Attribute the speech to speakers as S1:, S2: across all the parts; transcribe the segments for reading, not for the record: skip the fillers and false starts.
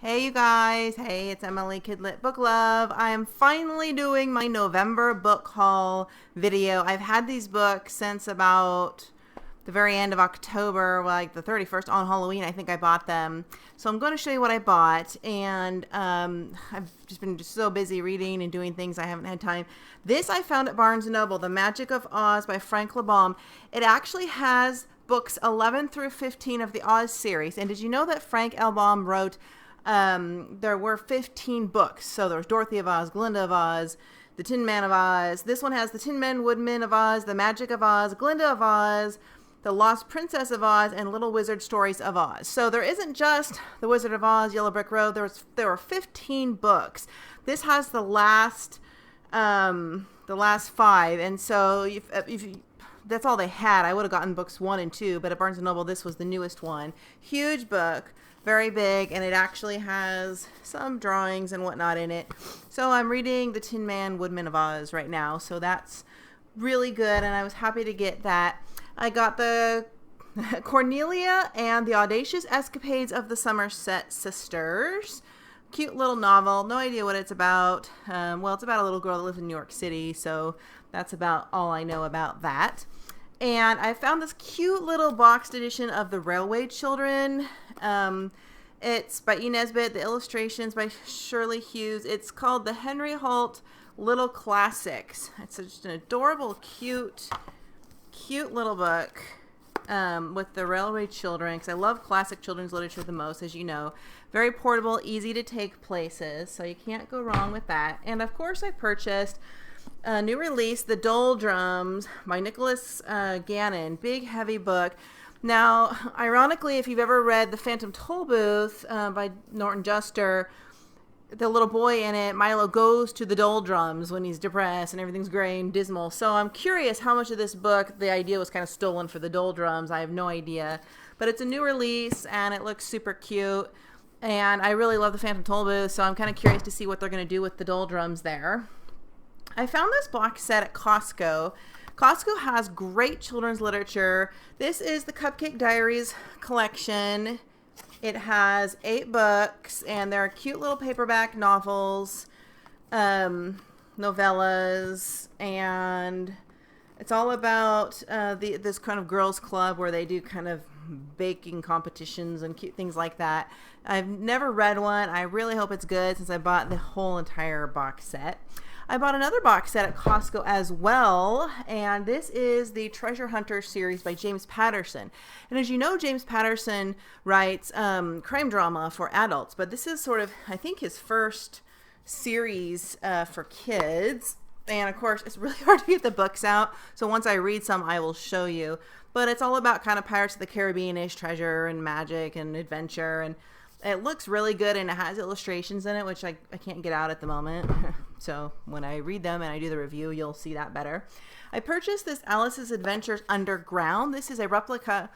S1: Hey you guys, hey, it's Emily Kidlit Book Love. I am finally doing my November book haul video. I've had these books since about the very end of October, like the 31st on Halloween, I think I bought them. So I'm going to show you what I bought, and I've just been so busy reading and doing things I haven't had time. This I found at Barnes & Noble, The Magic of Oz by Frank Lebbaum. It actually has books 11 through 15 of the Oz series, and did you know that Frank Lebbaum wrote there were 15 books. So there was Dorothy of Oz, Glinda of Oz, The Tin Man of Oz. This one has The Tin Man, Woodman of Oz, The Magic of Oz, Glinda of Oz, The Lost Princess of Oz, and Little Wizard Stories of Oz. So there isn't just The Wizard of Oz, Yellow Brick Road. There were 15 books. This has the last five, and so that's all they had. I would have gotten books 1 and 2, but at Barnes & Noble, this was the newest one. Huge book. Very big, and it actually has some drawings and whatnot in it. So I'm reading The Tin Man, Woodman of Oz right now, so that's really good, and I was happy to get that. I got the Cornelia and the Audacious Escapades of the Somerset Sisters. Cute little novel. No idea what it's about. Well, it's about a little girl that lives in New York City, so that's about all I know about that. And I found this cute little boxed edition of The Railway Children. It's by E. Nesbit. The illustrations by Shirley Hughes. It's called the Henry Holt Little Classics. It's just an adorable, cute little book with the Railway Children, because I love classic children's literature the most, as you know. Very portable, easy to take places, so you can't go wrong with that. And of course I purchased a new release, The Doldrums by Nicholas Gannon. Big, heavy book. Now, ironically, if you've ever read The Phantom Tollbooth by Norton Juster, the little boy in it, Milo, goes to the doldrums when he's depressed and everything's gray and dismal. So I'm curious how much of this book the idea was kind of stolen for the doldrums. I have no idea. But it's a new release, and it looks super cute. And I really love The Phantom Tollbooth, so I'm kind of curious to see what they're going to do with the doldrums there. I found this box set at Costco. Costco has great children's literature. This is the Cupcake Diaries collection. It has 8 books, and they're cute little paperback novels, novellas, and it's all about this kind of girls' club where they do kind of baking competitions and cute things like that. I've never read one. I really hope it's good, since I bought the whole entire box set. I bought another box set at Costco as well, and this is the Treasure Hunter series by James Patterson. And as you know, James Patterson writes crime drama for adults, but this is sort of, I think, his first series for kids. And of course, it's really hard to get the books out, so once I read some, I will show you. But it's all about kind of Pirates of the Caribbean-ish treasure and magic and adventure, and it looks really good, and it has illustrations in it, which I can't get out at the moment. So when I read them and I do the review, you'll see that better. I purchased this Alice's Adventures Underground. This is a replica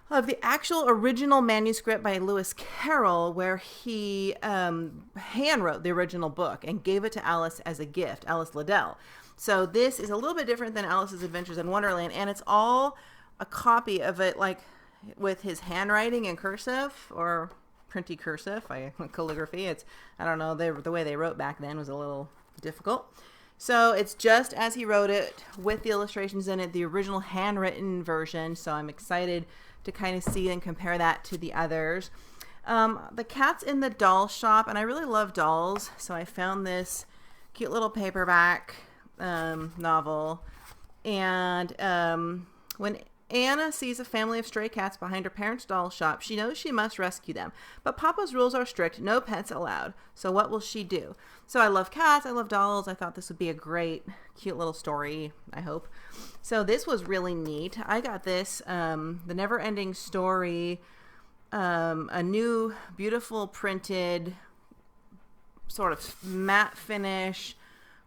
S1: of the actual original manuscript by Lewis Carroll, where he hand-wrote the original book and gave it to Alice as a gift, Alice Liddell. So this is a little bit different than Alice's Adventures in Wonderland, and it's all a copy of it, like with his handwriting in cursive, or printy cursive, calligraphy. It's, I don't know, the way they wrote back then was a little difficult. So it's just as he wrote it, with the illustrations in it, the original handwritten version. So I'm excited to kind of see and compare that to the others. The Cat's in the Doll Shop, and I really love dolls, so I found this cute little paperback novel. And when Anna sees a family of stray cats behind her parents' doll shop, she knows she must rescue them. But Papa's rules are strict, no pets allowed. So what will she do? So I love cats, I love dolls. I thought this would be a great, cute little story, I hope. So this was really neat. I got this, The Never Ending Story, a new, beautiful printed, sort of matte finish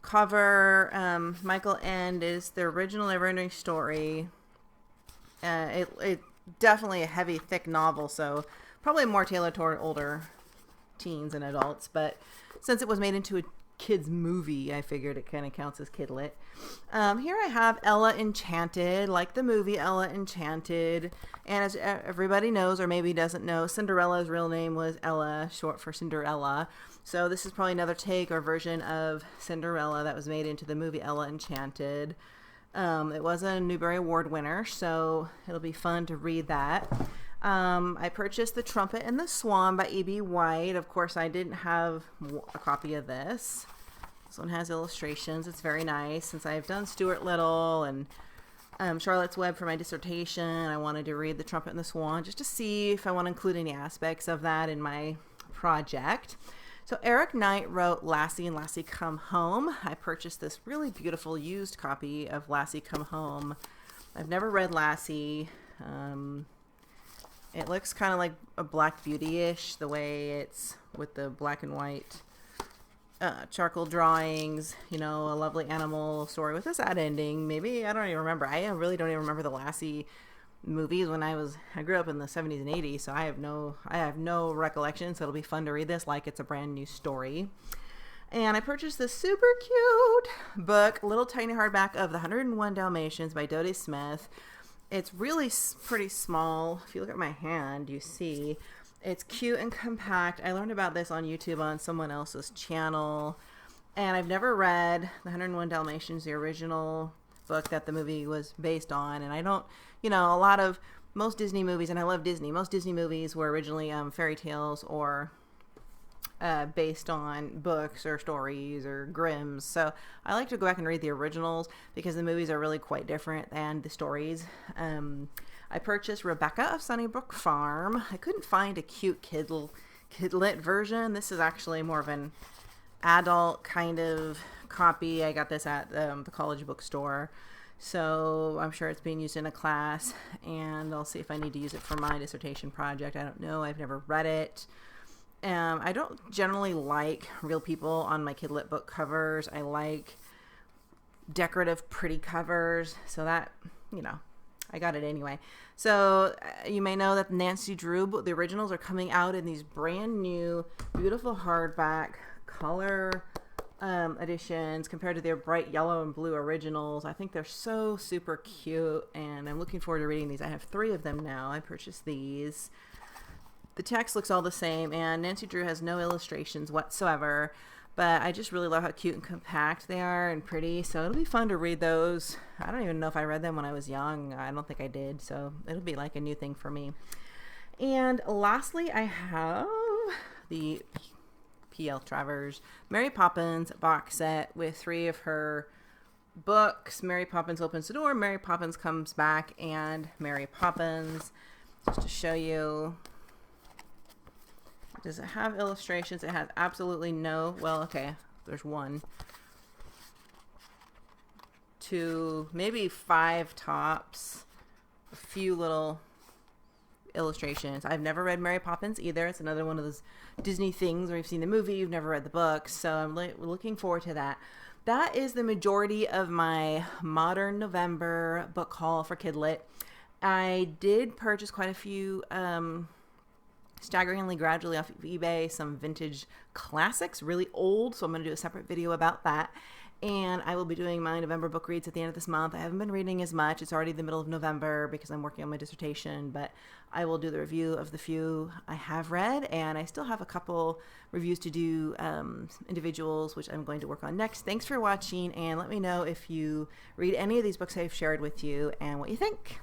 S1: cover. Michael End is the original Never Ending Story. It definitely a heavy, thick novel, so probably more tailored toward older teens and adults. But since it was made into kids movie. I figured it kind of counts as kidlit. Here I have Ella Enchanted, like the movie Ella Enchanted. And as everybody knows, or maybe doesn't know, Cinderella's real name was Ella, short for Cinderella. So this is probably another take or version of Cinderella that was made into the movie Ella Enchanted. It was a Newbery Award winner, so it'll be fun to read that. I purchased The Trumpet and the Swan by E.B. White. Of course, I didn't have a copy of this. This one has illustrations. It's very nice. Since I've done Stuart Little and Charlotte's Web for my dissertation, I wanted to read The Trumpet and the Swan just to see if I want to include any aspects of that in my project. So Eric Knight wrote Lassie and Lassie Come Home. I purchased this really beautiful used copy of Lassie Come Home. I've never read Lassie. It looks kind of like a Black Beauty-ish, the way it's with the black and white charcoal drawings, you know, a lovely animal story with a sad ending. Maybe, I don't even remember. I really don't even remember the Lassie movies when I grew up in the 70s and 80s, so I have no recollection, so it'll be fun to read this like it's a brand new story. And I purchased this super cute book, little tiny hardback of The 101 Dalmatians by Dodie Smith. It's really pretty small. If you look at my hand, you see it's cute and compact. I learned about this on YouTube on someone else's channel, and I've never read The 101 Dalmatians, the original book that the movie was based on. And I don't, you know, most Disney movies, and I love Disney, most Disney movies were originally fairy tales or based on books or stories or Grimm's. So I like to go back and read the originals because the movies are really quite different than the stories. I purchased Rebecca of Sunnybrook Farm. I couldn't find a cute kidlit version. This is actually more of an adult kind of copy. I got this at the college bookstore, so I'm sure it's being used in a class, and I'll see if I need to use it for my dissertation project. I don't know. I've never read it. I don't generally like real people on my kidlit book covers. I like decorative, pretty covers, so that, you know, I got it anyway. So you may know that Nancy Drew, the originals, are coming out in these brand new, beautiful hardback color editions compared to their bright yellow and blue originals. I think they're so super cute, and I'm looking forward to reading these. I have 3 of them now. I purchased these. The text looks all the same, and Nancy Drew has no illustrations whatsoever, but I just really love how cute and compact they are and pretty, so it'll be fun to read those. I don't even know if I read them when I was young. I don't think I did, so it'll be like a new thing for me. And lastly, I have the P.L. Travers Mary Poppins box set with 3 of her books. Mary Poppins Opens the Door, Mary Poppins Comes Back, and Mary Poppins. Just to show you. Does it have illustrations? It has absolutely no. Well, okay, there's 1, 2, maybe 5 tops. A few little illustrations. I've never read Mary Poppins either. It's another one of those Disney things where you've seen the movie, you've never read the book. So I'm looking forward to that. That is the majority of my Modern November book haul for Kidlit. I did purchase quite a few staggeringly gradually off of eBay, some vintage classics, really old, so I'm going to do a separate video about that. And I will be doing my November book reads at the end of this month. I haven't been reading as much. It's already the middle of November because I'm working on my dissertation, but I will do the review of the few I have read, and I still have a couple reviews to do, individuals, which I'm going to work on next. Thanks for watching, and let me know if you read any of these books I've shared with you and what you think.